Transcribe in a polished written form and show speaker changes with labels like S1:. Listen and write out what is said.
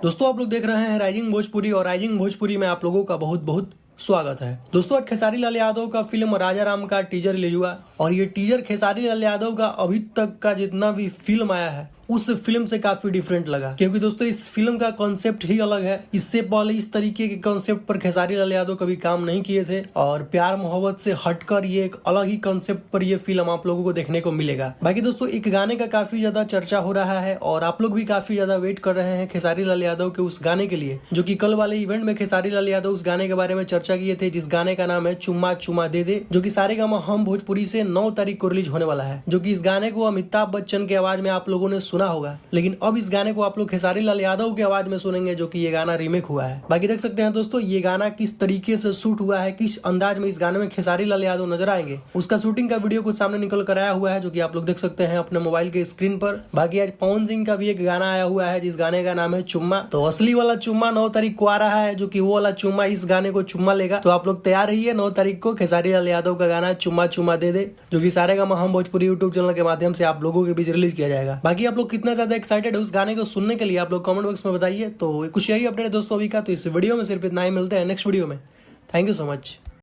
S1: दोस्तों आप लोग देख रहे हैं राइजिंग भोजपुरी और राइजिंग भोजपुरी में आप लोगों का बहुत बहुत स्वागत है। दोस्तों आज खेसारी लाल यादव का फिल्म राजा राम का टीजर रिलीज हुआ और ये टीजर खेसारी लाल यादव का अभी तक का जितना भी फिल्म आया है उस फिल्म से काफी डिफरेंट लगा, क्योंकि दोस्तों इस फिल्म का कॉन्सेप्ट ही अलग है। इससे पहले इस तरीके के कॉन्सेप्ट पर खेसारी लाल यादव कभी काम नहीं किए थे और प्यार मोहब्बत से हटकर ये एक अलग ही कॉन्सेप्ट पर ये फिल्म आप लोगों को देखने को मिलेगा। बाकी दोस्तों एक गाने का काफी ज्यादा चर्चा हो रहा है और आप लोग भी काफी ज्यादा वेट कर रहे हैं खेसारी लाल यादव के उस गाने के लिए, जो कि कल वाले इवेंट में खेसारी लाल यादव उस गाने के बारे में चर्चा किए थे, जिस गाने का नाम है चुम्मा चुम्मा दे दे, जो कि सारेगामा हम भोजपुरी से 9 तारीख को रिलीज होने वाला है। जो कि इस गाने को अमिताभ बच्चन की आवाज में आप लोगों ने सुना होगा, लेकिन अब इस गाने को आप लोग खेसारी लाल यादव की आवाज में सुनेंगे, जो कि ये गाना रीमेक हुआ है। बाकी देख सकते हैं दोस्तों ये गाना किस तरीके से शूट हुआ है, किस अंदाज में इस गाने में खेसारी लाल यादव नजर आएंगे, उसका शूटिंग का वीडियो कुछ सामने निकल कर आया हुआ है, जो कि आप लोग देख सकते हैं अपने मोबाइल के स्क्रीन पर। बाकी आज पवन सिंह का भी एक गाना आया हुआ है जिस गाने का नाम है चुम्मा। तो असली वाला चुम्मा 9 तारीख को आ रहा है, जो कि वो वाला चुम्मा इस गाने को चुम्मा लेगा। तो आप लोग तैयार रहिए, 9 तारीख को खेसारी लाल यादव का गाना चुम्मा चुम्मा दे दे, जो कि सारेगामा हम भोजपुरी यूट्यूब चैनल के माध्यम से आप लोगों के बीच रिलीज किया जाएगा। बाकी आप लोग कितना ज्यादा एक्साइटेड है उस गाने को सुनने के लिए आप लोग कमेंट बॉक्स में बताइए। तो कुछ यही अपडेट है दोस्तों अभी का। तो इस वीडियो में सिर्फ इतना ही, मिलते हैं नेक्स्ट वीडियो में। Thank you so much.